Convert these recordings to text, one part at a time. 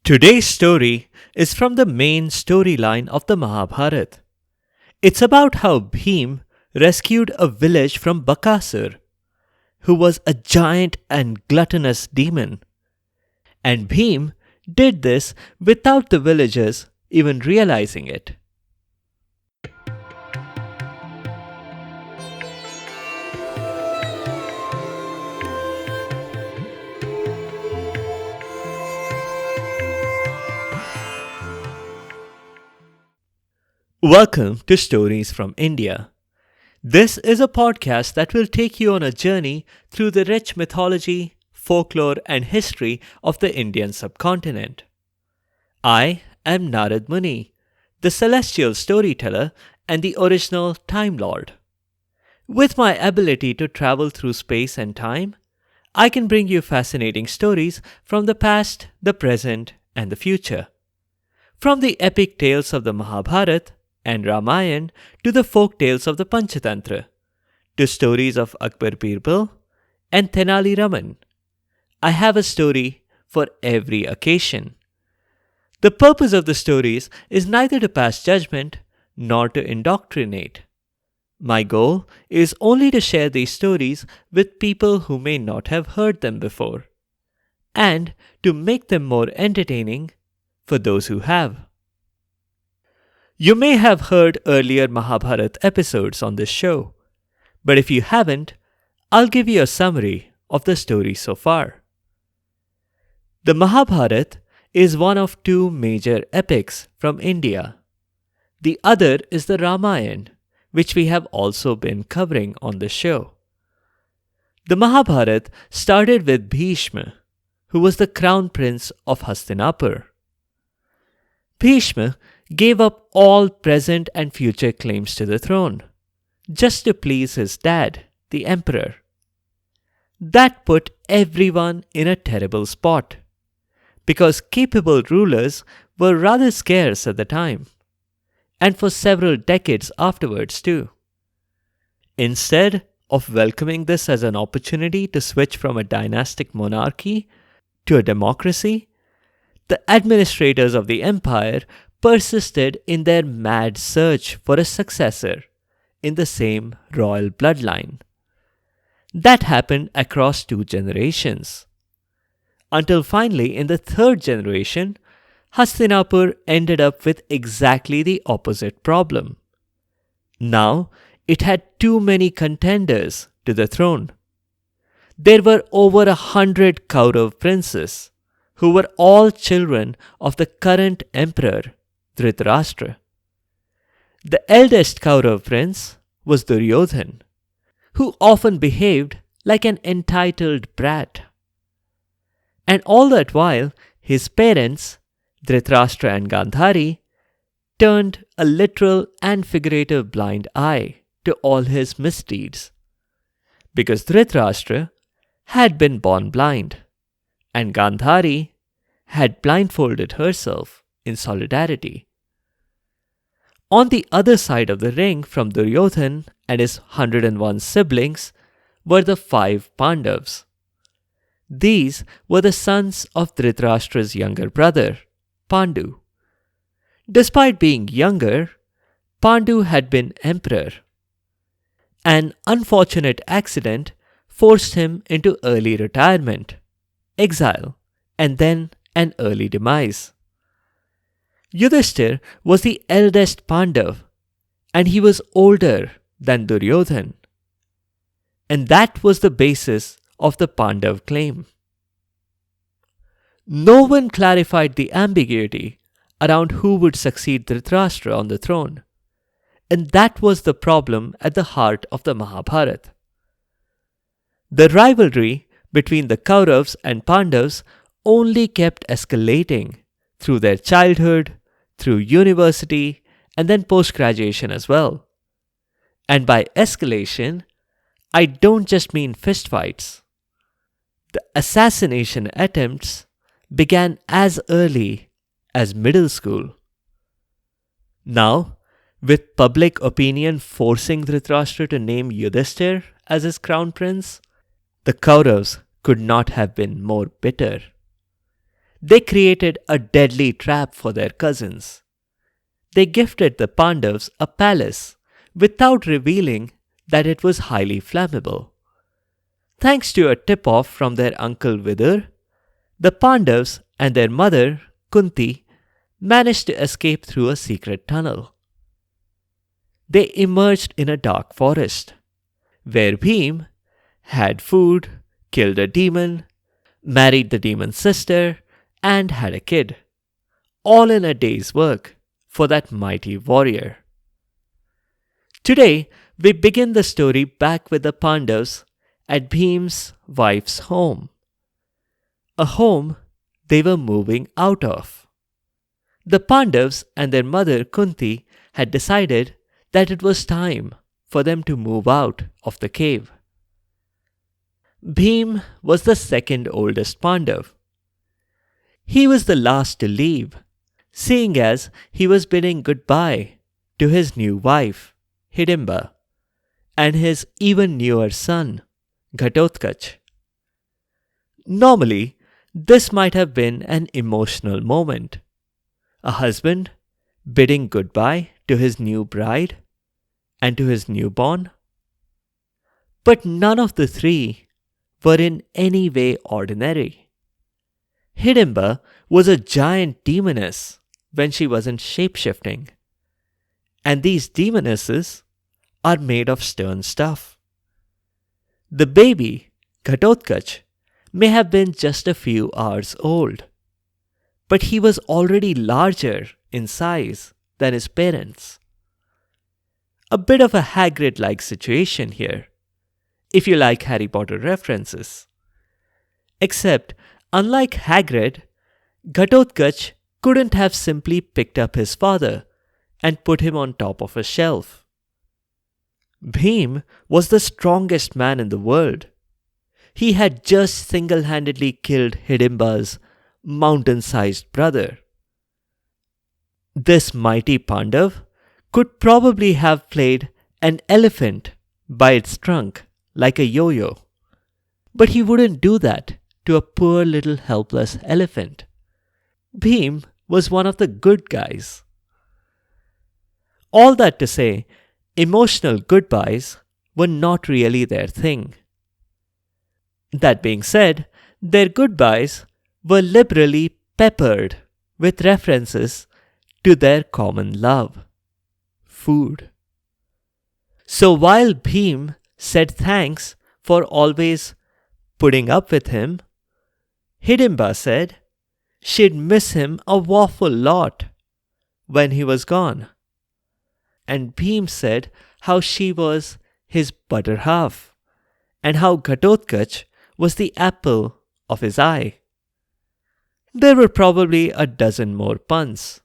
Today's story is from the main storyline of the Mahabharata. It's about how Bhim rescued a village from Bakasura, who was a giant and gluttonous demon. And Bhim did this without the villagers even realizing it. Welcome to Stories from India. This is a podcast that will take you on a journey through the rich mythology, folklore, and history of the Indian subcontinent. I am Narad Muni, the celestial storyteller and the original Time Lord. With my ability to travel through space and time, I can bring you fascinating stories from the past, the present, and the future. From the epic tales of the Mahabharata and Ramayana to the folk tales of the Panchatantra, to stories of Akbar Birbal and Tenali Raman. I have a story for every occasion. The purpose of the stories is neither to pass judgment nor to indoctrinate. My goal is only to share these stories with people who may not have heard them before, and to make them more entertaining for those who have. You may have heard earlier Mahabharata episodes on this show, but if you haven't, I'll give you a summary of the story so far. The Mahabharata is one of two major epics from India. The other is the Ramayana, which we have also been covering on the show. The Mahabharata started with Bhishma, who was the crown prince of Hastinapur. Bhishma gave up all present and future claims to the throne, just to please his dad, the emperor. That put everyone in a terrible spot, because capable rulers were rather scarce at the time, and for several decades afterwards too. Instead of welcoming this as an opportunity to switch from a dynastic monarchy to a democracy, the administrators of the empire persisted in their mad search for a successor in the same royal bloodline. That happened across 2 generations, until finally in the 3rd generation, Hastinapur ended up with exactly the opposite problem. Now, it had too many contenders to the throne. There were over 100 Kaurav princes, who were all children of the current emperor, Dhritarashtra. The eldest Kaurav prince was Duryodhan, who often behaved like an entitled brat. And all that while, his parents, Dhritarashtra and Gandhari, turned a literal and figurative blind eye to all his misdeeds, because Dhritarashtra had been born blind, and Gandhari had blindfolded herself in solidarity. On the other side of the ring from Duryodhan and his 101 siblings were the 5 Pandavas. These were the sons of Dhritarashtra's younger brother, Pandu. Despite being younger, Pandu had been emperor. An unfortunate accident forced him into early retirement, exile, and then an early demise. Yudhishthir was the eldest Pandav, and he was older than Duryodhan. And that was the basis of the Pandav claim. No one clarified the ambiguity around who would succeed Dhritarashtra on the throne, and that was the problem at the heart of the Mahabharata. The rivalry between the Kauravas and Pandavas only kept escalating through their childhood, through university, and then post-graduation as well. And by escalation, I don't just mean fistfights. The assassination attempts began as early as middle school. Now, with public opinion forcing Dhritarashtra to name Yudhishthir as his crown prince, the Kauravas could not have been more bitter. they created a deadly trap for their cousins. They gifted the Pandavas a palace without revealing that it was highly flammable. Thanks to a tip-off from their uncle Vidur, the Pandavas and their mother, Kunti, managed to escape through a secret tunnel. They emerged in a dark forest, where Bhim had food, killed a demon, married the demon's sister, and had a kid, all in a day's work for that mighty warrior. Today, we begin the story back with the Pandavas at Bhim's wife's home, a home they were moving out of. The Pandavas and their mother Kunti had decided that it was time for them to move out of the cave. Bhim was the second oldest Pandav. He was the last to leave, seeing as he was bidding goodbye to his new wife, Hidimba, and his even newer son, Ghatotkach. Normally, this might have been an emotional moment. A husband bidding goodbye to his new bride and to his newborn. But none of the three were in any way ordinary. Hidimba was a giant demoness when she wasn't shape-shifting. And these demonesses are made of stern stuff. The baby, Ghatotkach, may have been just a few hours old, but he was already larger in size than his parents. A bit of a Hagrid-like situation here, if you like Harry Potter references. Except, unlike Hagrid, Ghatotkach couldn't have simply picked up his father and put him on top of a shelf. Bhim was the strongest man in the world. He had just single-handedly killed Hidimba's mountain-sized brother. This mighty Pandav could probably have played an elephant by its trunk like a yo-yo. But he wouldn't do that to a poor little helpless elephant. Bhim was one of the good guys. All that to say, emotional goodbyes were not really their thing. That being said, their goodbyes were liberally peppered with references to their common love, food. So while Bhim said thanks for always putting up with him, Hidimba said she'd miss him a awful lot when he was gone. And Bhim said how she was his better half, and how Ghatotkach was the apple of his eye. There were probably a dozen more puns,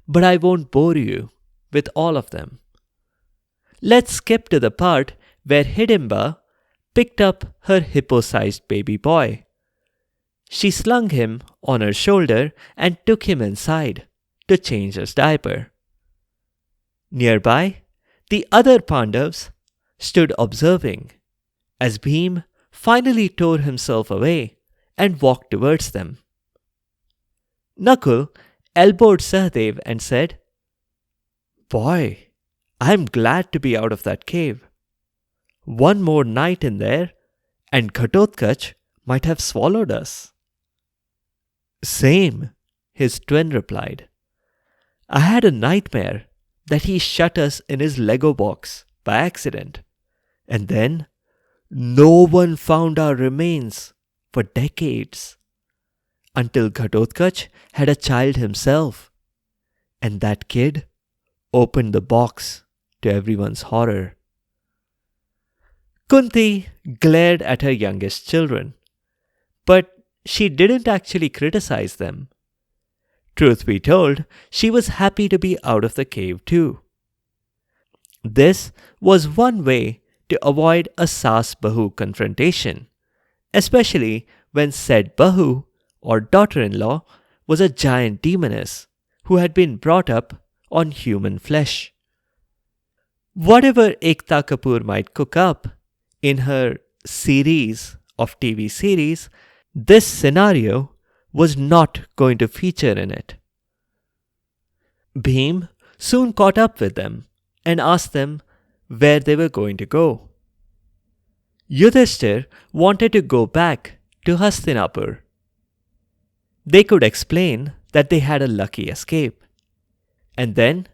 but I won't bore you with all of them. Let's skip to the part where Hidimba picked up her hippo-sized baby boy. She slung him on her shoulder and took him inside to change his diaper. Nearby, the other Pandavas stood observing as Bhim finally tore himself away and walked towards them. Nakul elbowed Sahadev and said, "Boy, I'm glad to be out of that cave. One more night in there and Ghatotkach might have swallowed us." "Same," his twin replied. "I had a nightmare that he shut us in his Lego box by accident, and then no one found our remains for decades, until Ghatotkach had a child himself, and that kid opened the box to everyone's horror." Kunti glared at her youngest children, but she didn't actually criticize them. Truth be told, she was happy to be out of the cave too. This was one way to avoid a Sas-Bahu confrontation, especially when said Bahu, or daughter-in-law, was a giant demoness who had been brought up on human flesh. Whatever Ekta Kapoor might cook up in her series of TV series, this scenario was not going to feature in it. Bhim soon caught up with them and asked them where they were going to go. Yudhishthir wanted to go back to Hastinapur. They could explain that they had a lucky escape, and then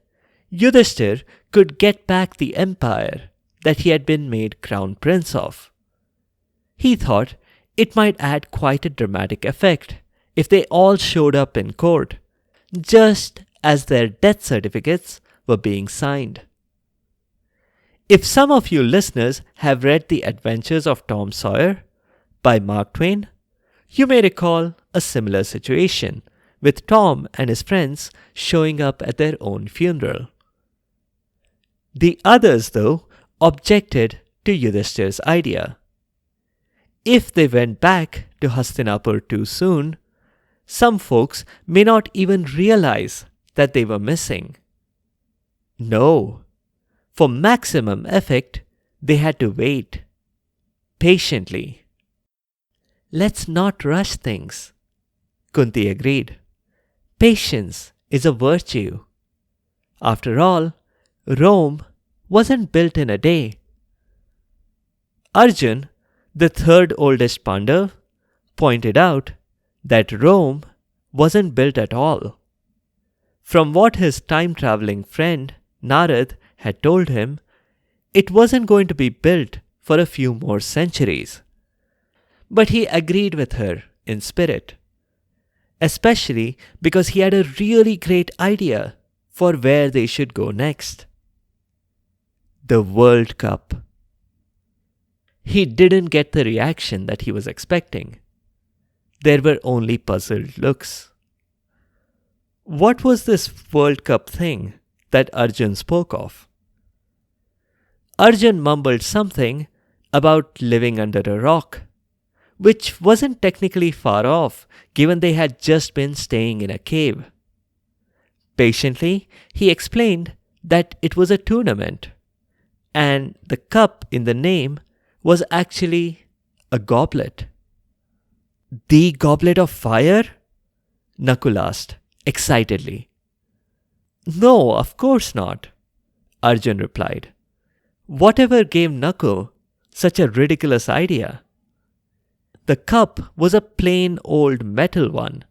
Yudhishthir could get back the empire that he had been made crown prince of. He thought it might add quite a dramatic effect if they all showed up in court, just as their death certificates were being signed. If some of you listeners have read The Adventures of Tom Sawyer by Mark Twain, you may recall a similar situation with Tom and his friends showing up at their own funeral. The others, though, objected to Yudhishthir's idea. If they went back to Hastinapur too soon, some folks may not even realize that they were missing. No, for maximum effect, they had to wait patiently. Let's not rush things, Kunti agreed. Patience is a virtue. After all, Rome wasn't built in a day. Arjun, the third oldest Pandav, pointed out that Rome wasn't built at all. From what his time-traveling friend Narad had told him, it wasn't going to be built for a few more centuries. But he agreed with her in spirit, especially because he had a really great idea for where they should go next. The World Cup. He didn't get the reaction that he was expecting. There were only puzzled looks. What was this World Cup thing that Arjun spoke of? Arjun mumbled something about living under a rock, which wasn't technically far off given they had just been staying in a cave. Patiently, he explained that it was a tournament, and the cup in the name was actually a goblet. The goblet of fire? Nakul asked, excitedly. No, of course not, Arjun replied. Whatever gave Nakul such a ridiculous idea? The cup was a plain old metal one,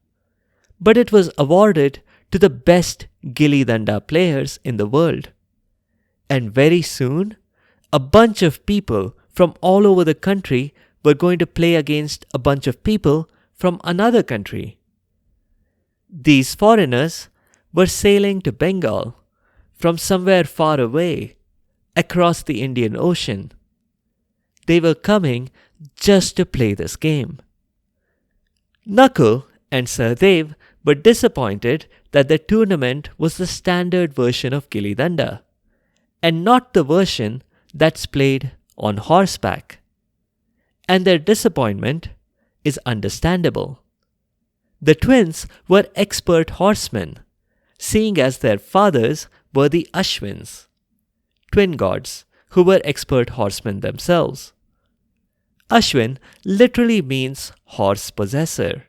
but it was awarded to the best Gilli Danda players in the world. And very soon, a bunch of people from all over the country were going to play against a bunch of people from another country. These foreigners were sailing to Bengal from somewhere far away across the Indian Ocean. They were coming just to play this game. Nakul and Sahadev were disappointed that the tournament was the standard version of Gilli Danda and not the version that's played on horseback. And their disappointment is understandable. The twins were expert horsemen, seeing as their fathers were the Ashwins, twin gods who were expert horsemen themselves. Ashwin literally means horse possessor.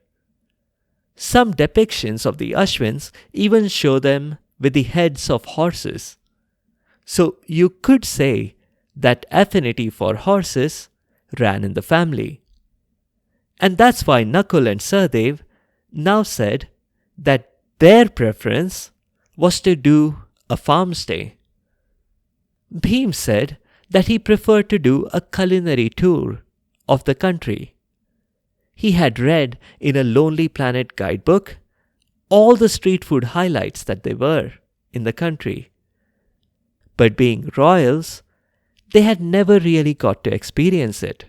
Some depictions of the Ashwins even show them with the heads of horses. So you could say that affinity for horses ran in the family. And that's why Nakul and Sahadev now said that their preference was to do a farm stay. Bhim said that he preferred to do a culinary tour of the country. He had read in a Lonely Planet guidebook all the street food highlights that there were in the country. But being royals, they had never really got to experience it.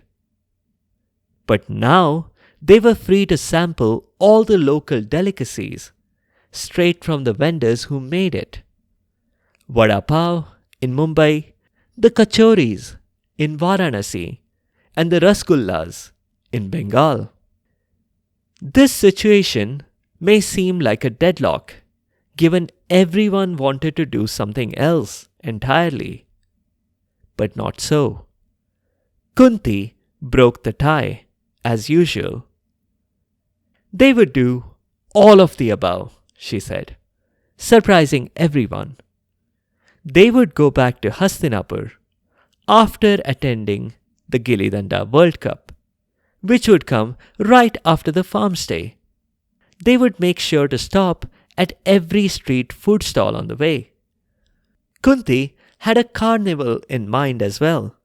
But now they were free to sample all the local delicacies straight from the vendors who made it. Vada pav in Mumbai, the kachoris in Varanasi, and the rasgullas in Bengal. This situation may seem like a deadlock, given everyone wanted to do something else entirely. But not so. Kunti broke the tie, as usual. They would do all of the above, she said, surprising everyone. They would go back to Hastinapur after attending the Gilli Danda World Cup, which would come right after the farm stay. They would make sure to stop at every street food stall on the way. Kunti had a carnival in mind as well,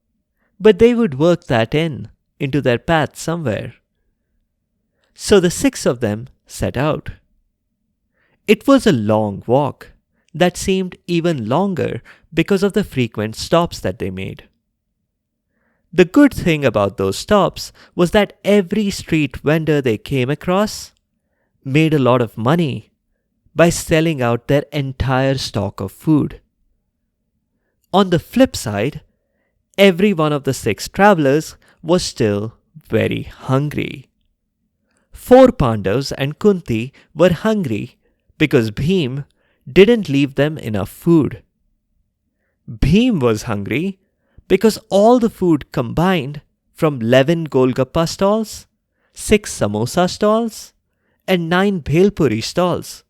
but they would work that into their path somewhere. So the six of them set out. It was a long walk that seemed even longer because of the frequent stops that they made. The good thing about those stops was that every street vendor they came across made a lot of money by selling out their entire stock of food. On the flip side, every one of the six travelers was still very hungry. 4 Pandavas and Kunti were hungry because Bhim didn't leave them enough food. Bhim was hungry because all the food combined from 11 Golgappa stalls, 6 Samosa stalls, and 9 Bhelpuri stalls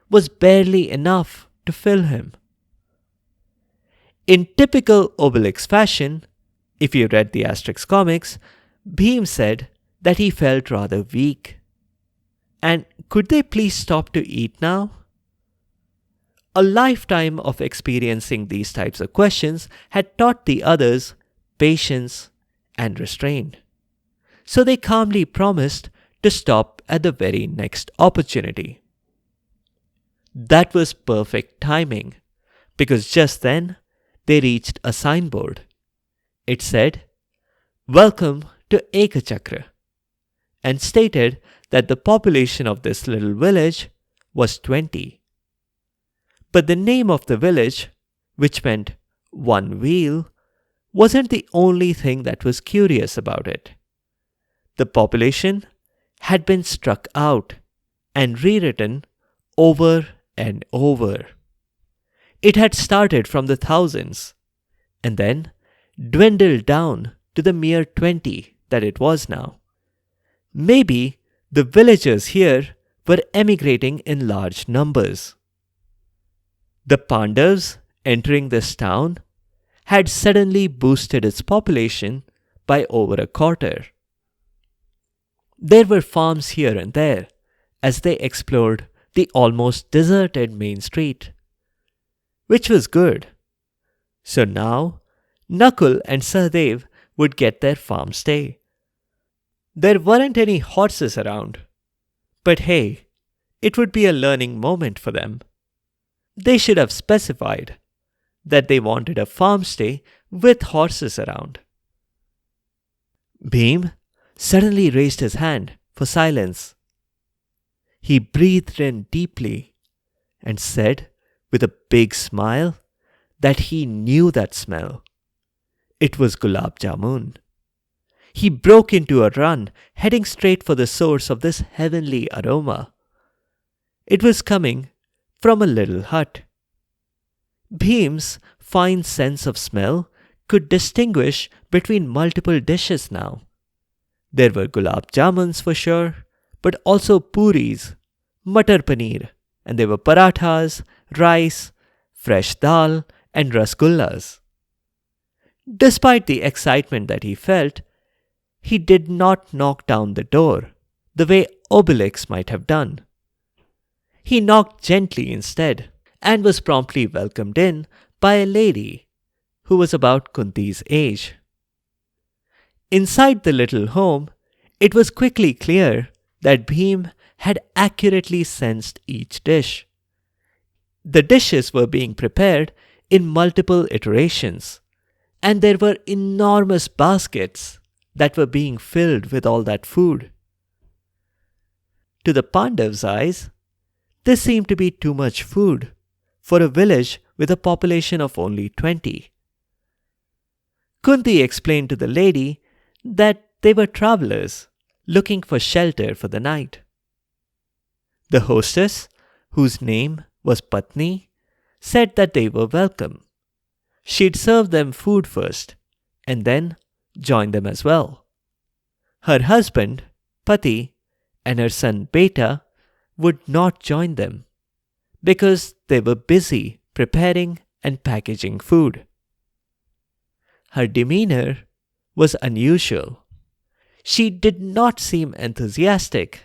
was barely enough to fill him. In typical Obelix fashion, if you read the Asterix comics, Bhim said that he felt rather weak. And could they please stop to eat now? A lifetime of experiencing these types of questions had taught the others patience and restraint. So they calmly promised to stop at the very next opportunity. That was perfect timing, because just then they reached a signboard. It said, "Welcome to Ekachakra," and stated that the population of this little village was 20. But the name of the village, which meant one wheel, wasn't the only thing that was curious about it. The population had been struck out and rewritten over and over. It had started from the thousands and then dwindled down to the mere 20 that it was now. Maybe the villagers here were emigrating in large numbers. The Pandavas entering this town had suddenly boosted its population by over a quarter. There were farms here and there as they explored the almost deserted main street, which was good. So now Nakul and Sahadev would get their farm stay. There weren't any horses around, but hey, it would be a learning moment for them. They should have specified that they wanted a farm stay with horses around. Bhim suddenly raised his hand for silence. He breathed in deeply and said with a big smile that he knew that smell. It was gulab jamun. He broke into a run, heading straight for the source of this heavenly aroma. It was coming from a little hut. Bhim's fine sense of smell could distinguish between multiple dishes now. There were gulab jamuns for sure, but also puris, matar paneer, and there were parathas, rice, fresh dal, and rasgullas. Despite the excitement that he felt, he did not knock down the door the way Obelix might have done. He knocked gently instead and was promptly welcomed in by a lady who was about Kunti's age. Inside the little home, it was quickly clear that Bhim had accurately sensed each dish. The dishes were being prepared in multiple iterations, and there were enormous baskets that were being filled with all that food. To the Pandav's eyes, this seemed to be too much food for a village with a population of only 20. Kunti explained to the lady that they were travelers looking for shelter for the night. The hostess, whose name was Patni, said that they were welcome. She'd serve them food first and then join them as well. Her husband, Pati, and her son Beta would not join them because they were busy preparing and packaging food. Her demeanor was unusual. She did not seem enthusiastic,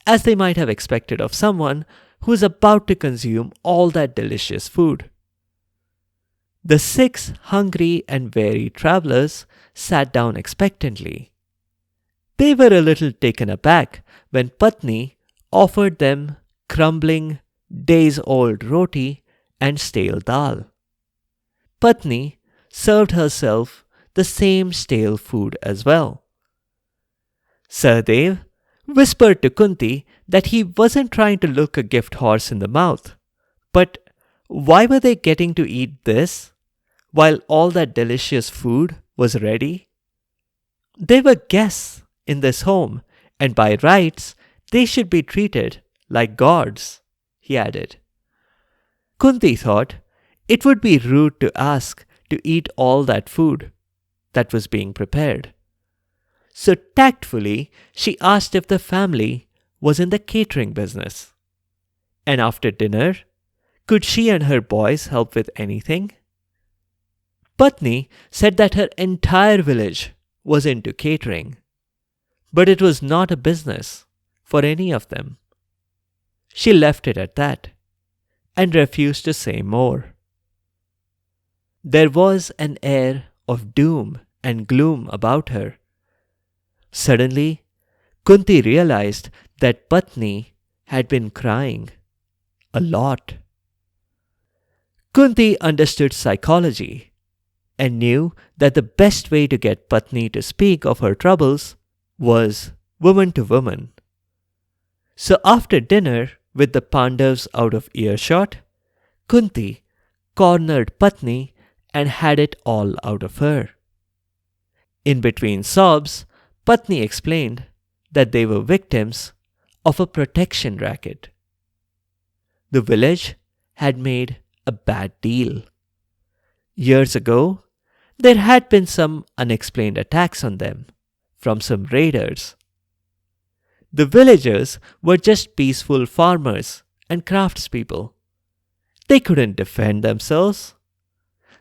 as they might have expected of someone who is about to consume all that delicious food. The 6 hungry and weary travelers sat down expectantly. They were a little taken aback when Patni offered them crumbling, days-old roti and stale dal. Patni served herself the same stale food as well. Sahadev whispered to Kunti that he wasn't trying to look a gift horse in the mouth, but why were they getting to eat this while all that delicious food was ready? They were guests in this home, and by rights they should be treated like gods, he added. Kunti thought it would be rude to ask to eat all that food that was being prepared. So tactfully, she asked if the family was in the catering business. And after dinner, could she and her boys help with anything? Patni said that her entire village was into catering, but it was not a business for any of them. She left it at that and refused to say more. There was an air of doom and gloom about her. Suddenly, Kunti realized that Patni had been crying a lot. Kunti understood psychology and knew that the best way to get Patni to speak of her troubles was woman to woman. So after dinner, with the Pandavas out of earshot, Kunti cornered Patni and had it all out of her. In between sobs, Patni explained that they were victims of a protection racket. The village had made a bad deal. Years ago, there had been some unexplained attacks on them from some raiders. The villagers were just peaceful farmers and craftspeople. They couldn't defend themselves,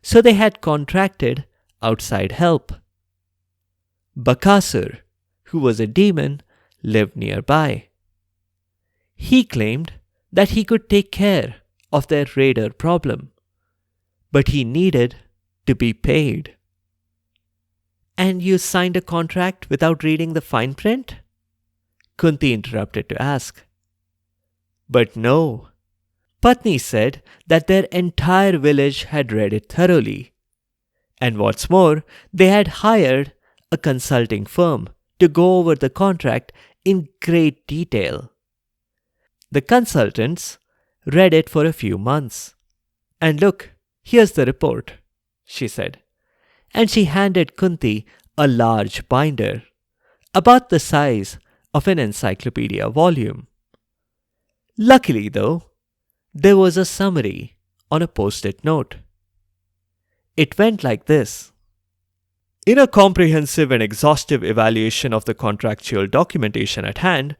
so they had contracted outside help. Bakasura, who was a demon, lived nearby. He claimed that he could take care of their raider problem, but he needed to be paid. And you signed a contract without reading the fine print? Kunti interrupted to ask. But no. Patni said that their entire village had read it thoroughly. And what's more, they had hired a consulting firm to go over the contract in great detail. The consultants read it for a few months. And look, here's the report, she said. And she handed Kunti a large binder, about the size of an encyclopedia volume. Luckily, though, there was a summary on a post-it note. It went like this. In a comprehensive and exhaustive evaluation of the contractual documentation at hand,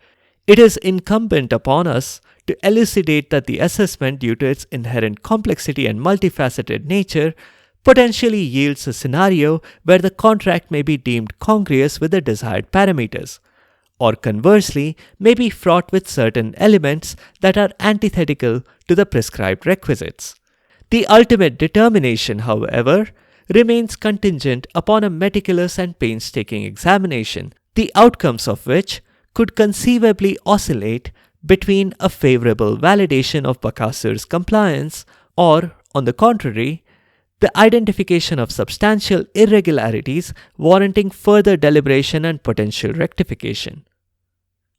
it is incumbent upon us to elucidate that the assessment, due to its inherent complexity and multifaceted nature, potentially yields a scenario where the contract may be deemed congruous with the desired parameters, or conversely may be fraught with certain elements that are antithetical to the prescribed requisites. The ultimate determination, however, remains contingent upon a meticulous and painstaking examination, the outcomes of which could conceivably oscillate between a favorable validation of Bakasura's compliance or, on the contrary, the identification of substantial irregularities warranting further deliberation and potential rectification.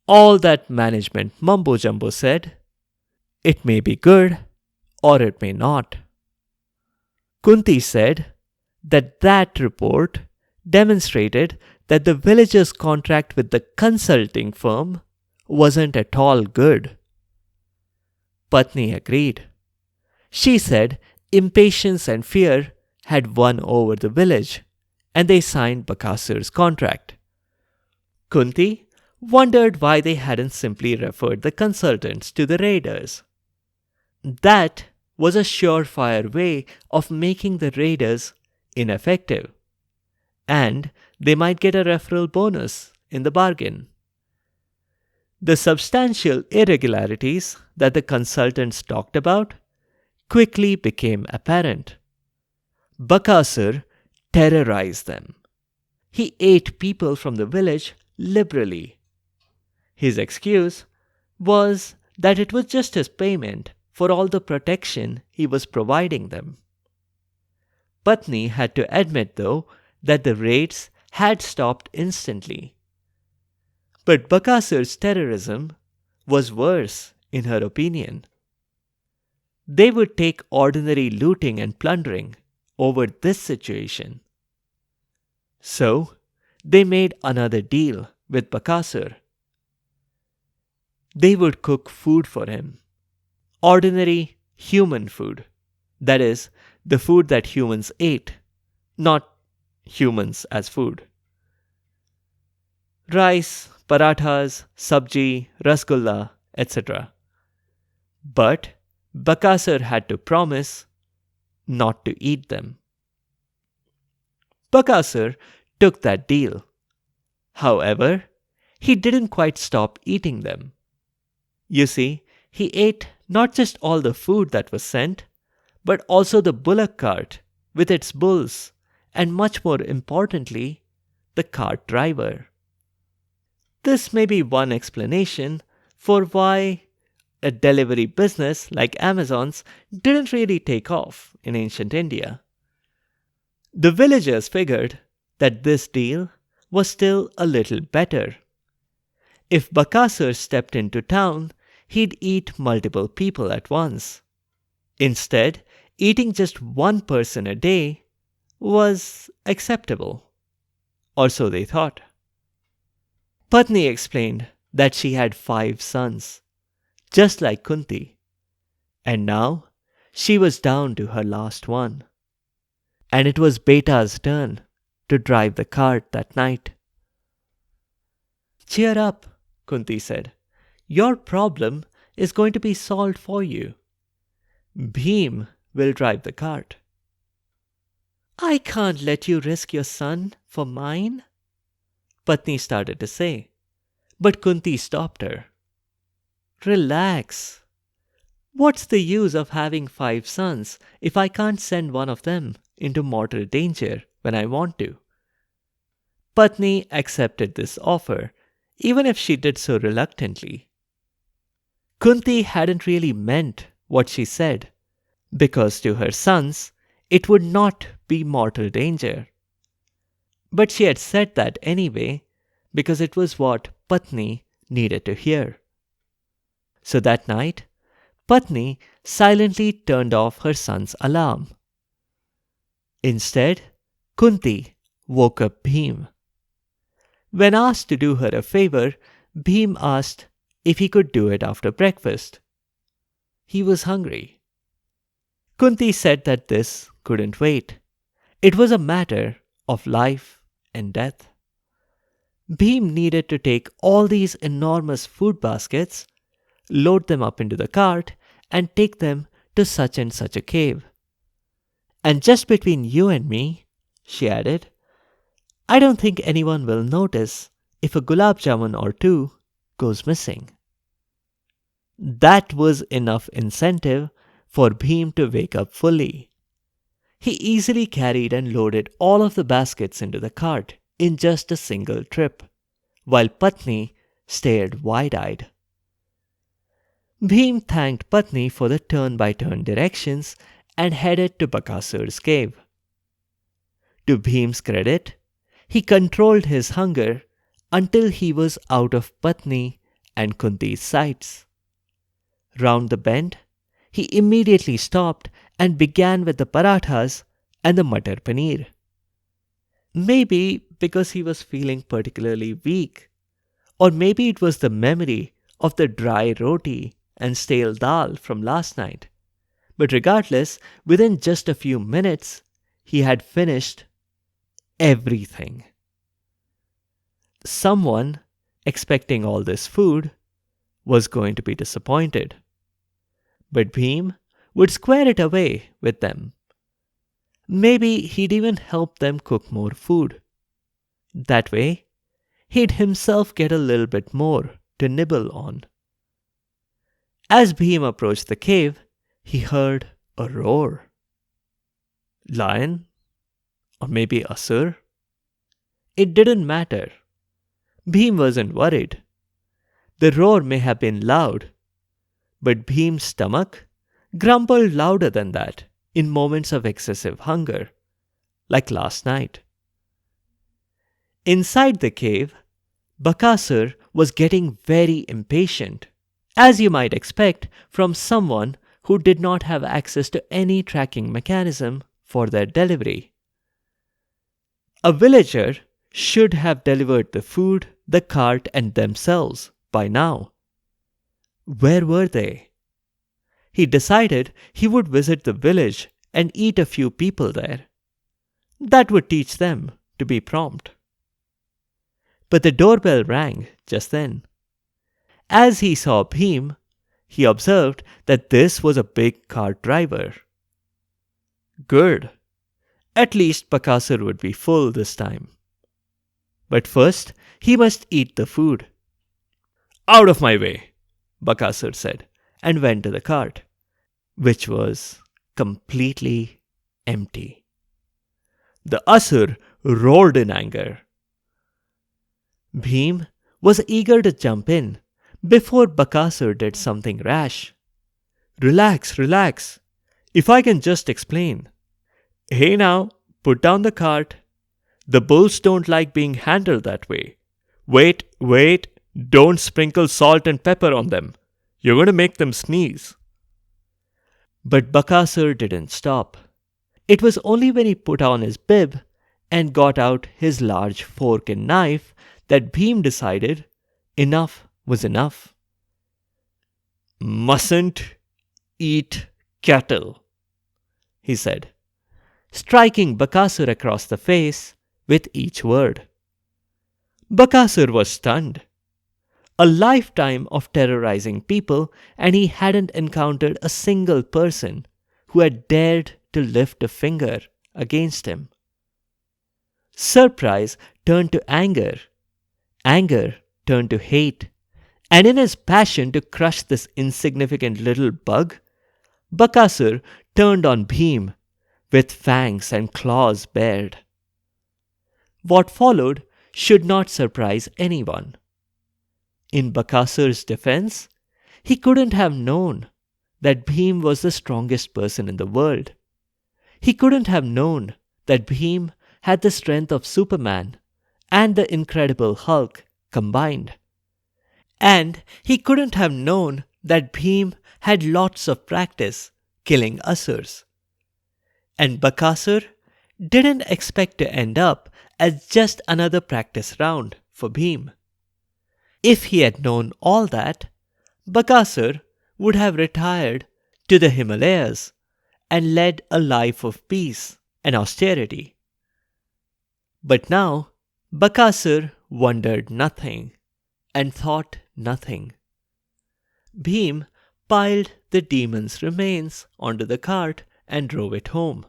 All that management mumbo-jumbo said, it may be good or it may not. Kunti said that report demonstrated that the villager's contract with the consulting firm wasn't at all good. Patni agreed. She said impatience and fear had won over the village, and they signed Bakasura's contract. Kunti wondered why they hadn't simply referred the consultants to the raiders. That was a surefire way of making the raiders ineffective, and they might get a referral bonus in the bargain. The substantial irregularities that the consultants talked about quickly became apparent. Bakasur terrorized them. He ate people from the village liberally. His excuse was that it was just his payment for all the protection he was providing them. Patni had to admit, though, that the raids had stopped instantly. But Bakasur's terrorism was worse, in her opinion. They would take ordinary looting and plundering over this situation. So, they made another deal with Bakasur. They would cook food for him. Ordinary human food. That is, the food that humans ate, not humans as food. Rice, parathas, sabji, rasgulla, etc. But Bakasur had to promise not to eat them. Bakasur took that deal. However, he didn't quite stop eating them. You see, he ate not just all the food that was sent, but also the bullock cart with its bulls, and much more importantly, the cart driver. This may be one explanation for why a delivery business like Amazon's didn't really take off in ancient India. The villagers figured that this deal was still a little better. If Bakasur stepped into town, he'd eat multiple people at once. Instead, eating just one person a day was acceptable. Or so they thought. Patni explained that she had 5 sons, just like Kunti, and now she was down to her last one. And it was Beta's turn to drive the cart that night. "Cheer up," Kunti said. "Your problem is going to be solved for you. Bhim will drive the cart." "I can't let you risk your son for mine," Patni started to say, but Kunti stopped her. "Relax. What's the use of having 5 sons if I can't send one of them into mortal danger when I want to?" Patni accepted this offer, even if she did so reluctantly. Kunti hadn't really meant what she said, because to her sons it would not be mortal danger. But she had said that anyway, because it was what Patni needed to hear. So that night, Patni silently turned off her son's alarm. Instead, Kunti woke up Bhim. When asked to do her a favor, Bhim asked if he could do it after breakfast. He was hungry. Kunti said that this couldn't wait. It was a matter of life and death. Bhim needed to take all these enormous food baskets, load them up into the cart, and take them to such and such a cave. "And just between you and me," she added, "I don't think anyone will notice if a gulab jamun or two goes missing." That was enough incentive for Bhim to wake up fully. He easily carried and loaded all of the baskets into the cart in just a single trip, while Patni stared wide-eyed. Bhim thanked Patni for the turn-by-turn directions and headed to Bakasur's cave. To Bhim's credit, he controlled his hunger until he was out of Patni and Kunti's sights. Round the bend, he immediately stopped and began with the parathas and the matar paneer. Maybe because he was feeling particularly weak, or maybe it was the memory of the dry roti and stale dal from last night. But regardless, within just a few minutes, he had finished everything. Someone expecting all this food, was going to be disappointed. But Bhim would square it away with them. Maybe he'd even help them cook more food. That way, he'd himself get a little bit more to nibble on. As Bhim approached the cave, he heard a roar. Lion? Or maybe Asur? It didn't matter. Bhim wasn't worried. The roar may have been loud, but Bhim's stomach grumbled louder than that in moments of excessive hunger, like last night. Inside the cave, Bakasur was getting very impatient, as you might expect from someone who did not have access to any tracking mechanism for their delivery. A villager should have delivered the food, the cart, and themselves by now. Where were they? He decided he would visit the village and eat a few people there. That would teach them to be prompt. But the doorbell rang just then. As he saw Bhim, he observed that this was a big cart driver. Good. At least Bakasur would be full this time. But first, he must eat the food. Out of my way, Bakasur said, and went to the cart, which was completely empty. The Asur roared in anger. Bhim was eager to jump in before Bakasur did something rash. Relax, relax. If I can just explain. Hey now, put down the cart. The bulls don't like being handled that way. Wait, wait. Don't sprinkle salt and pepper on them. You're going to make them sneeze. But Bakasur didn't stop. It was only when he put on his bib and got out his large fork and knife that Bhim decided enough was enough. Mustn't eat cattle, he said, striking Bakasur across the face with each word. Bakasur was stunned. A lifetime of terrorizing people, and he hadn't encountered a single person who had dared to lift a finger against him. Surprise turned to anger. Anger turned to hate. And in his passion to crush this insignificant little bug, Bakasur turned on Bhim with fangs and claws bared. What followed should not surprise anyone. In Bakasur's defense, he couldn't have known that Bhim was the strongest person in the world. He couldn't have known that Bhim had the strength of Superman and the Incredible Hulk combined. And he couldn't have known that Bhim had lots of practice killing Asurs. And Bakasur didn't expect to end up as just another practice round for Bhim. If he had known all that, Bakasur would have retired to the Himalayas and led a life of peace and austerity. But now, Bakasur wondered nothing and thought nothing. Bhim piled the demon's remains onto the cart and drove it home.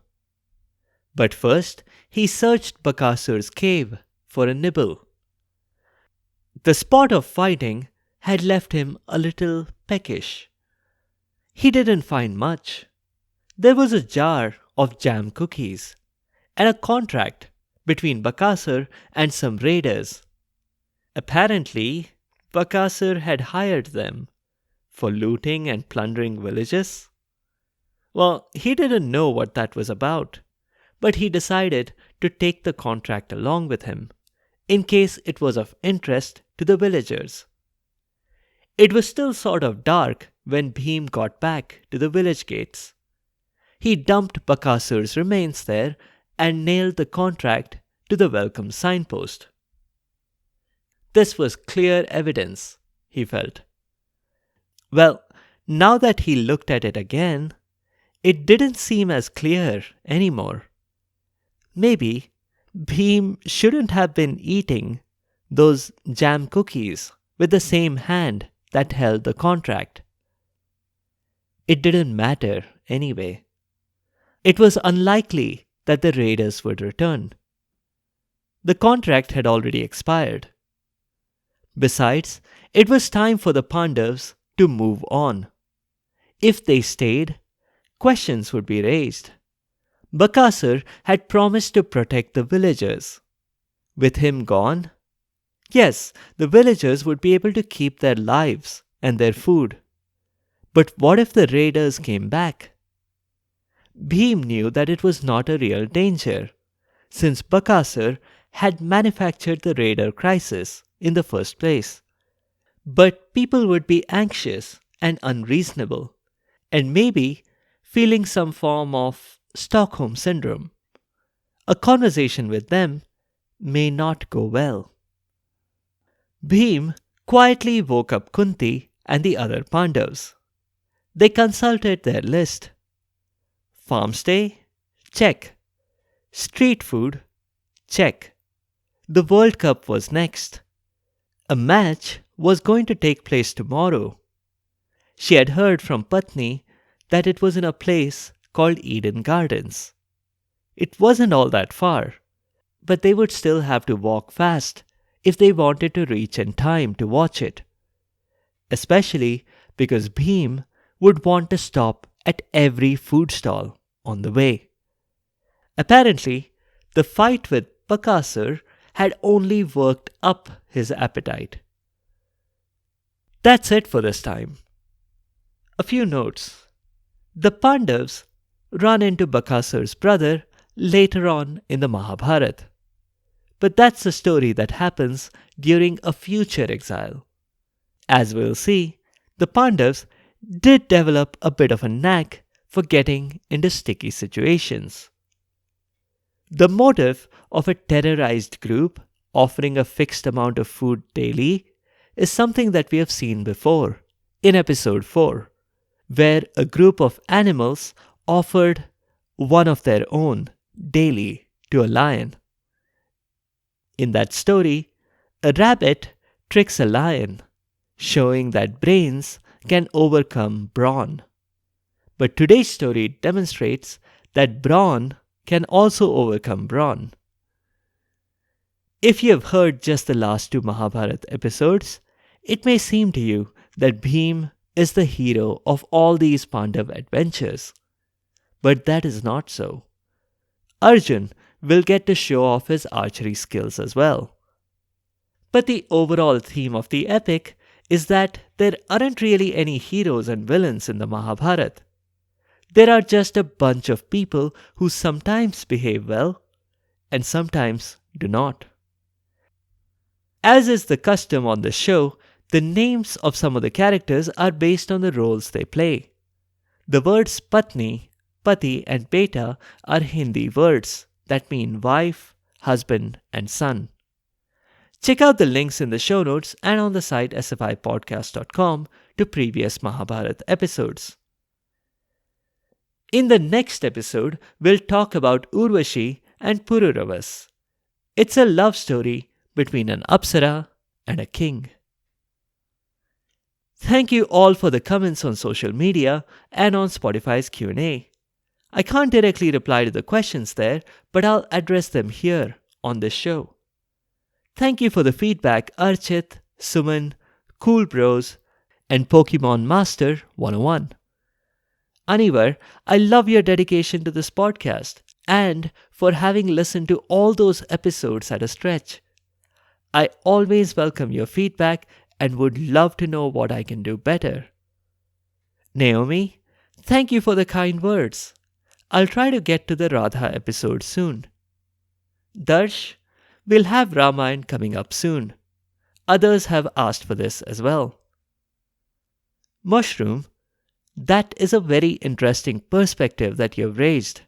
But first, he searched Bakasur's cave for a nibble. The spot of fighting had left him a little peckish. He didn't find much. There was a jar of jam cookies and a contract between Bakasur and some raiders. Apparently, Bakasur had hired them for looting and plundering villages. Well, he didn't know what that was about, but he decided to take the contract along with him, in case it was of interest to the villagers. It was still sort of dark when Bhim got back to the village gates. He dumped Bakasur's remains there and nailed the contract to the welcome signpost. This was clear evidence, he felt. Well, now that he looked at it again, it didn't seem as clear anymore. Maybe Bhim shouldn't have been eating those jam cookies with the same hand that held the contract. It didn't matter anyway. It was unlikely that the raiders would return. The contract had already expired. Besides, it was time for the Pandavas to move on. If they stayed, questions would be raised. Bakasura had promised to protect the villagers. With him gone, yes, the villagers would be able to keep their lives and their food. But what if the raiders came back? Bhim knew that it was not a real danger, since Bakasura had manufactured the raider crisis in the first place. But people would be anxious and unreasonable, and maybe feeling some form of Stockholm syndrome. A conversation with them may not go well. Bhim quietly woke up Kunti and the other Pandavas. They consulted their list. Farm stay? Check. Street food? Check. The World Cup was next. A match was going to take place tomorrow. She had heard from Patni that it was in a place called Eden Gardens. It wasn't all that far, but they would still have to walk fast if they wanted to reach in time to watch it. Especially because Bhim would want to stop at every food stall on the way. Apparently, the fight with Bakasura had only worked up his appetite. That's it for this time. A few notes. The Pandavas run into Bakasura's brother later on in the Mahabharata. But that's a story that happens during a future exile. As we'll see, the Pandavas did develop a bit of a knack for getting into sticky situations. The motive of a terrorized group offering a fixed amount of food daily is something that we have seen before in episode 4, where a group of animals offered one of their own daily to a lion. In that story, a rabbit tricks a lion, showing that brains can overcome brawn. But today's story demonstrates that brawn can also overcome brawn. If you have heard just the last 2 Mahabharata episodes, it may seem to you that Bhim is the hero of all these Pandav adventures. But that is not so. Arjun will get to show off his archery skills as well. But the overall theme of the epic is that there aren't really any heroes and villains in the Mahabharata. There are just a bunch of people who sometimes behave well and sometimes do not. As is the custom on the show, the names of some of the characters are based on the roles they play. The words Patni, Pati and Beta are Hindi words that mean wife, husband and son. Check out the links in the show notes and on the site sfipodcast.com to previous Mahabharata episodes. In the next episode, we'll talk about Urvashi and Pururavas. It's a love story between an Apsara and a king. Thank you all for the comments on social media and on Spotify's Q&A. I can't directly reply to the questions there, but I'll address them here on this show. Thank you for the feedback, Archit, Suman, Cool Bros, and Pokemon Master 101. Anivar, I love your dedication to this podcast and for having listened to all those episodes at a stretch. I always welcome your feedback and would love to know what I can do better. Naomi, thank you for the kind words. I'll try to get to the Radha episode soon. Darsh, we'll have Ramayana coming up soon. Others have asked for this as well. Mushroom, that is a very interesting perspective that you've raised.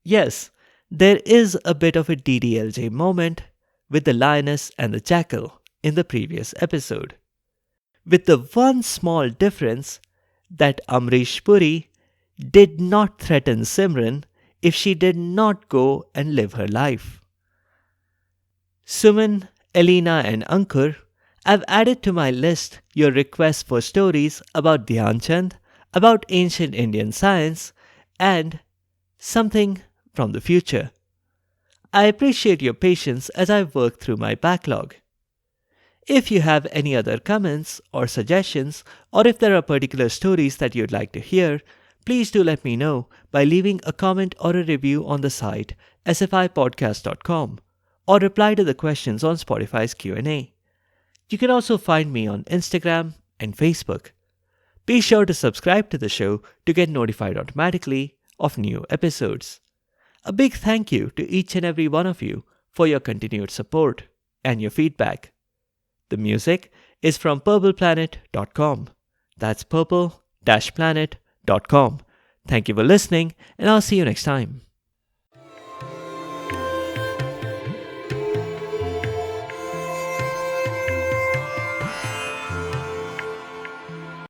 Yes, there is a bit of a DDLJ moment with the lioness and the jackal in the previous episode, with the one small difference that Amrish Puri did not threaten Simran if she did not go and live her life. Suman Elena and Ankur, I've added to my list your requests for stories about Dhyan Chand, about ancient Indian science, and something from the future. I appreciate your patience as I work through my backlog. If you have any other comments or suggestions, or if there are particular stories that you'd like to hear, please do let me know by leaving a comment or a review on the site sfipodcast.com or reply to the questions on Spotify's Q&A. You can also find me on Instagram and Facebook. Be sure to subscribe to the show to get notified automatically of new episodes. A big thank you to each and every one of you for your continued support and your feedback. The music is from purpleplanet.com. That's purple-planet.com. Thank you for listening, and I'll see you next time.